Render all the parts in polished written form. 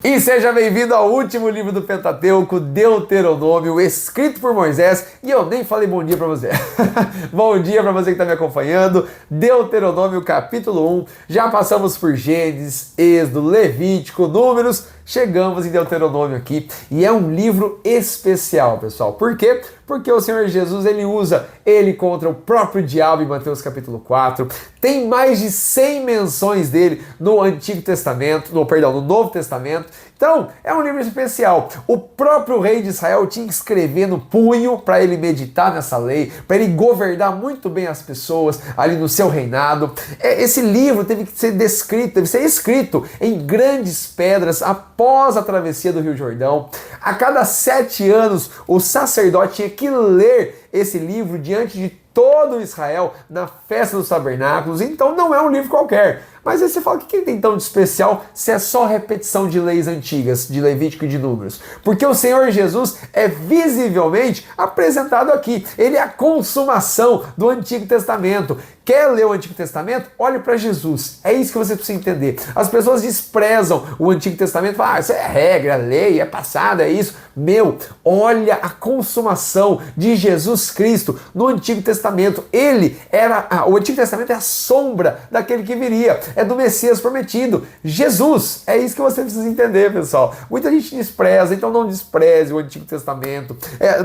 E seja bem-vindo ao último livro do Pentateuco, Deuteronômio, escrito por Moisés. E eu nem falei bom dia para você. Bom dia para você que está me acompanhando. Deuteronômio capítulo 1. Já passamos por Gênesis, Êxodo, Levítico, Números. Chegamos em Deuteronômio aqui. E é um livro especial, pessoal. Por quê? Porque o Senhor Jesus, ele usa ele contra o próprio diabo em Mateus capítulo 4. Tem mais de 100 menções dele no Antigo Testamento, no Novo Testamento. Então, é um livro especial. O próprio rei de Israel tinha que escrever no punho para ele meditar nessa lei, para ele governar muito bem as pessoas ali no seu reinado. Esse livro teve que ser descrito, teve que ser escrito em grandes pedras após a travessia do Rio Jordão. A cada 7 anos, o sacerdote tinha que ler esse livro diante de todo Israel na festa dos tabernáculos. Então não é um livro qualquer. Mas aí você fala, o que ele tem tão de especial se é só repetição de leis antigas, de Levítico e de Números? Porque o Senhor Jesus é visivelmente apresentado aqui. Ele é a consumação do Antigo Testamento. Quer ler o Antigo Testamento? Olhe para Jesus. É isso que você precisa entender. As pessoas desprezam o Antigo Testamento, falam, isso é regra, é lei, é passado, é isso. Olha a consumação de Jesus Cristo no Antigo Testamento. O Antigo Testamento é a sombra daquele que viria, é do Messias prometido, Jesus. É isso que você precisa entender, pessoal. Muita gente despreza, então não despreze o Antigo Testamento.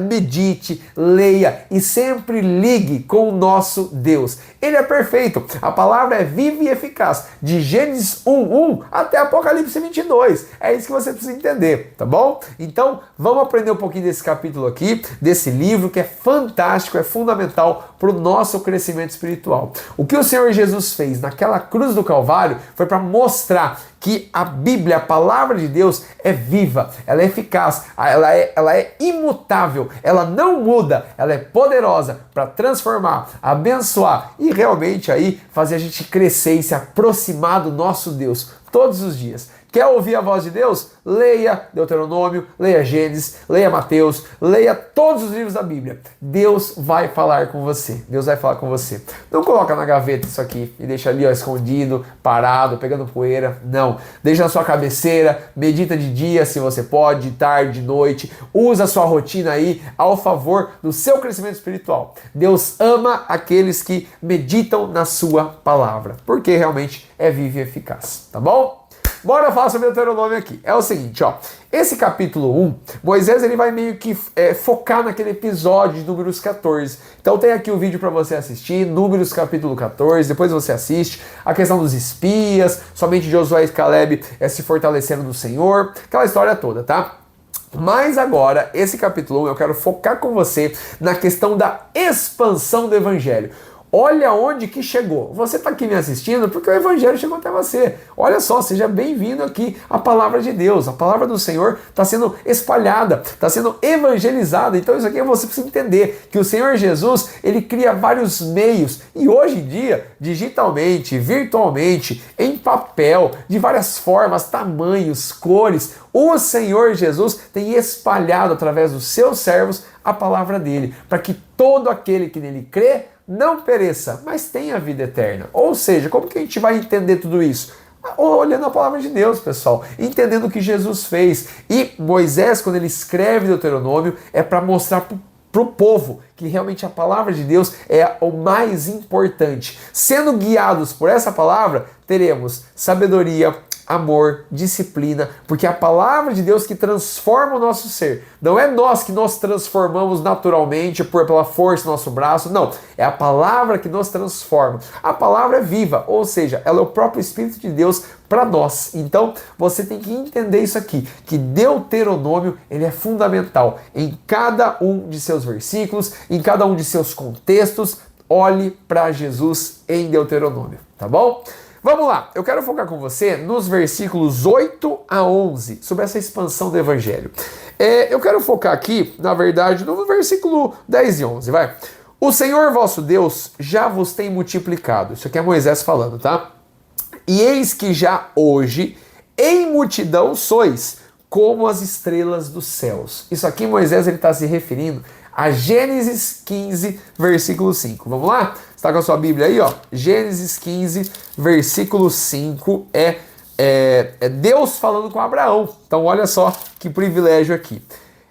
Medite, leia e sempre ligue com o nosso Deus. Ele é perfeito. A palavra é viva e eficaz. De Gênesis 1:1 até Apocalipse 22. É isso que você precisa entender, tá bom? Então, vamos aprender um pouquinho desse capítulo aqui, desse livro que é fantástico, é fundamental para o nosso crescimento espiritual. O que o Senhor Jesus fez naquela cruz do Calvário foi para mostrar que a Bíblia, a palavra de Deus, é viva, ela é eficaz, ela é imutável, ela não muda, ela é poderosa para transformar, abençoar e realmente aí fazer a gente crescer e se aproximar do nosso Deus todos os dias. Quer ouvir a voz de Deus? Leia Deuteronômio, leia Gênesis, leia Mateus, leia todos os livros da Bíblia. Deus vai falar com você. Deus vai falar com você. Não coloca na gaveta isso aqui e deixa ali escondido, parado, pegando poeira. Não. Deixa na sua cabeceira, medita de dia se você pode, de tarde, de noite. Usa a sua rotina aí ao favor do seu crescimento espiritual. Deus ama aqueles que meditam na sua palavra, porque realmente é viva e eficaz. Tá bom? Bora falar sobre Deuteronômio aqui. É o seguinte, esse capítulo 1, Moisés ele vai meio que focar naquele episódio de Números 14. Então tem aqui o vídeo para você assistir, Números capítulo 14, depois você assiste a questão dos espias, somente Josué e Caleb se fortalecendo no Senhor, aquela história toda, tá? Mas agora, esse capítulo 1, eu quero focar com você na questão da expansão do Evangelho. Olha onde que chegou. Você está aqui me assistindo porque o Evangelho chegou até você. Olha só, seja bem-vindo aqui à palavra de Deus. A palavra do Senhor está sendo espalhada, está sendo evangelizada. Então isso aqui você precisa entender que o Senhor Jesus, ele cria vários meios. E hoje em dia, digitalmente, virtualmente, em papel, de várias formas, tamanhos, cores, o Senhor Jesus tem espalhado através dos seus servos a palavra dele, para que todo aquele que nele crê não pereça, mas tenha vida eterna. Ou seja, como que a gente vai entender tudo isso? Olhando a palavra de Deus, pessoal, entendendo o que Jesus fez. E Moisés, quando ele escreve Deuteronômio, é para mostrar para o povo que realmente a palavra de Deus é o mais importante. Sendo guiados por essa palavra, teremos sabedoria, amor, disciplina, porque é a palavra de Deus que transforma o nosso ser. Não é nós que nos transformamos naturalmente pela força do nosso braço, não. É a palavra que nos transforma. A palavra é viva, ou seja, ela é o próprio Espírito de Deus para nós. Então, você tem que entender isso aqui, que Deuteronômio, ele é fundamental em cada um de seus versículos, em cada um de seus contextos. Olhe para Jesus em Deuteronômio, tá bom? Vamos lá, eu quero focar com você nos versículos 8 a 11, sobre essa expansão do Evangelho. Eu quero focar aqui, na verdade, no versículo 10 e 11, vai. O Senhor vosso Deus já vos tem multiplicado. Isso aqui é Moisés falando, tá? E eis que já hoje, em multidão sois, como as estrelas dos céus. Isso aqui Moisés está se referindo a Gênesis 15, versículo 5. Vamos lá? Está com a sua Bíblia aí, ó? Gênesis 15, versículo 5 é é Deus falando com Abraão. Então olha só que privilégio aqui.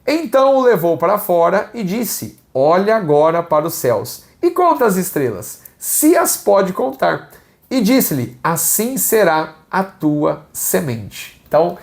Então o levou para fora e disse: olha agora para os céus e conta as estrelas, se as pode contar. E disse-lhe: assim será a tua semente. Então,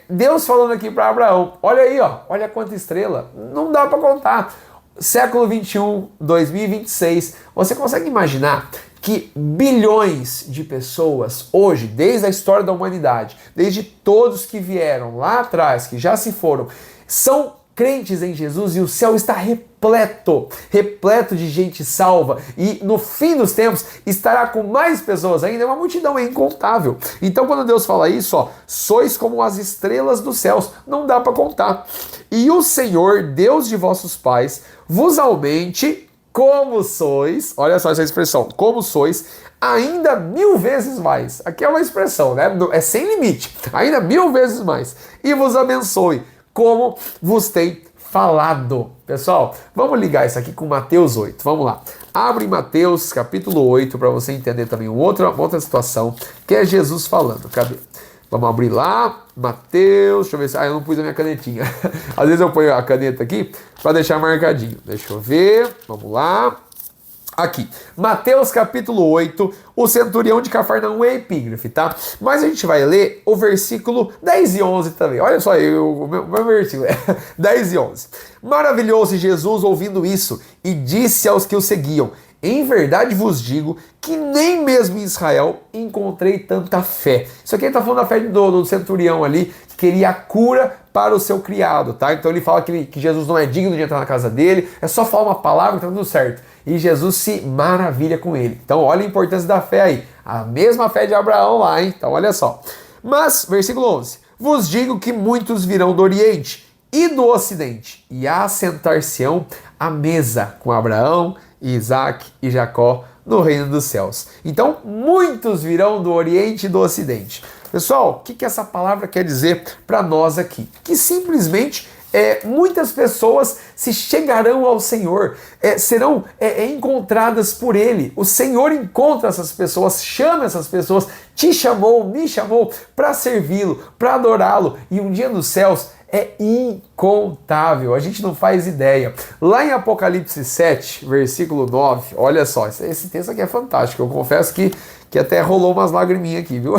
Deus falando aqui para Abraão: olha aí, ó, olha quanta estrela, não dá para contar. Século 21, 2026, você consegue imaginar que bilhões de pessoas hoje, desde a história da humanidade, desde todos que vieram lá atrás, que já se foram, são crentes em Jesus e o céu está repleto de gente salva, e no fim dos tempos estará com mais pessoas ainda, é uma multidão incontável. Então quando Deus fala isso, ó, sois como as estrelas dos céus, não dá para contar. E o Senhor, Deus de vossos pais, vos aumente como sois, olha só essa expressão, como sois, ainda 1000 vezes mais. Aqui é uma expressão, né? É sem limite, ainda 1000 vezes mais. E vos abençoe, como vos tem falado. Pessoal, vamos ligar isso aqui com Mateus 8. Vamos lá. Abre Mateus capítulo 8 para você entender também uma outra situação, que é Jesus falando. Cadê? Vamos abrir lá, Mateus, deixa eu ver se... eu não pus a minha canetinha. Às vezes eu ponho a caneta aqui para deixar marcadinho. Deixa eu ver, vamos lá. Aqui, Mateus capítulo 8, o centurião de Cafarnaum é epígrafe, tá? Mas a gente vai ler o versículo 10 e 11 também. Olha só, o meu versículo é 10 e 11. Maravilhou-se Jesus ouvindo isso e disse aos que o seguiam: em verdade vos digo que nem mesmo em Israel encontrei tanta fé. Isso aqui ele está falando da fé do centurião ali, que queria a cura para o seu criado, tá? Então ele fala que Jesus não é digno de entrar na casa dele, é só falar uma palavra que está tudo certo. E Jesus se maravilha com ele. Então olha a importância da fé aí. A mesma fé de Abraão lá, hein? Então olha só. Mas, versículo 11. Vos digo que muitos virão do Oriente e do Ocidente e assentar-se-ão à mesa com Abraão, Isaac e Jacó no reino dos céus. Então, muitos virão do Oriente e do Ocidente. Pessoal, o que essa palavra quer dizer para nós aqui? Que simplesmente muitas pessoas se chegarão ao Senhor, serão encontradas por Ele. O Senhor encontra essas pessoas, chama essas pessoas, te chamou, me chamou para servi-lo, para adorá-lo. E um dia nos céus é incontável, a gente não faz ideia. Lá em Apocalipse 7, versículo 9, olha só, esse texto aqui é fantástico, eu confesso que até rolou umas lagriminhas aqui, viu?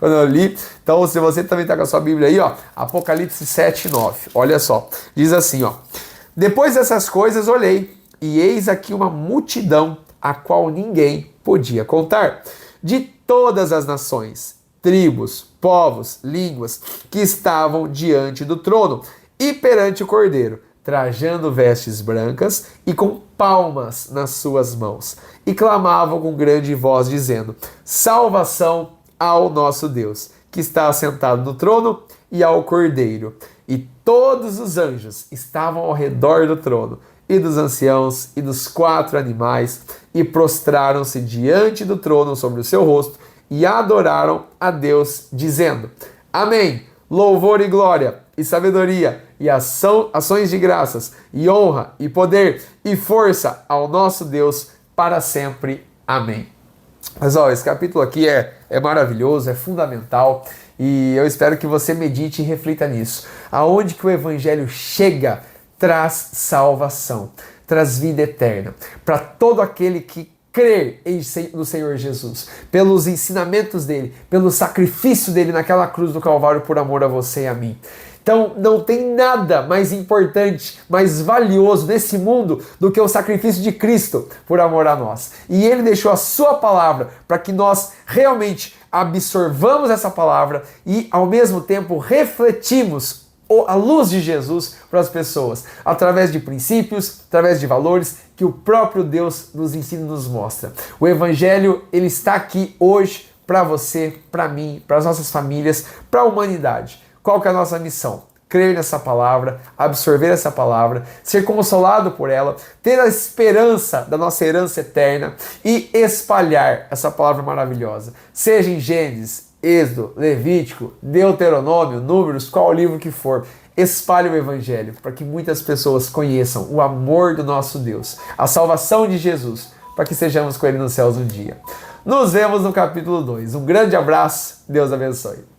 Quando eu li. Então, se você também está com a sua Bíblia aí, ó, Apocalipse 7, 9, olha só, diz assim, ó: depois dessas coisas olhei, e eis aqui uma multidão, a qual ninguém podia contar, de todas as nações, tribos, povos, línguas, que estavam diante do trono e perante o Cordeiro, trajando vestes brancas e com palmas nas suas mãos, e clamavam com grande voz, dizendo: salvação ao nosso Deus, que está assentado no trono, e ao Cordeiro. E todos os anjos estavam ao redor do trono, e dos anciãos, e dos 4 animais, e prostraram-se diante do trono sobre o seu rosto, e adoraram a Deus, dizendo: amém, louvor e glória, e sabedoria, e ações de graças, e honra, e poder, e força ao nosso Deus, para sempre. Amém. Mas ó, esse capítulo aqui é maravilhoso, é fundamental, e eu espero que você medite e reflita nisso. Aonde que o Evangelho chega, traz salvação, traz vida eterna, para todo aquele que crer no Senhor Jesus, pelos ensinamentos dele, pelo sacrifício dele naquela cruz do Calvário por amor a você e a mim. Então não tem nada mais importante, mais valioso nesse mundo do que o sacrifício de Cristo por amor a nós. E ele deixou a sua palavra para que nós realmente absorvamos essa palavra e ao mesmo tempo refletimos a luz de Jesus para as pessoas, através de princípios, através de valores que o próprio Deus nos ensina e nos mostra. O Evangelho, ele está aqui hoje para você, para mim, para as nossas famílias, para a humanidade. Qual que é a nossa missão? Crer nessa palavra, absorver essa palavra, ser consolado por ela, ter a esperança da nossa herança eterna e espalhar essa palavra maravilhosa. Seja em Gênesis, Êxodo, Levítico, Deuteronômio, Números, qual livro que for, espalhe o Evangelho para que muitas pessoas conheçam o amor do nosso Deus, a salvação de Jesus, para que sejamos com Ele nos céus um dia. Nos vemos no capítulo 2. Um grande abraço, Deus abençoe.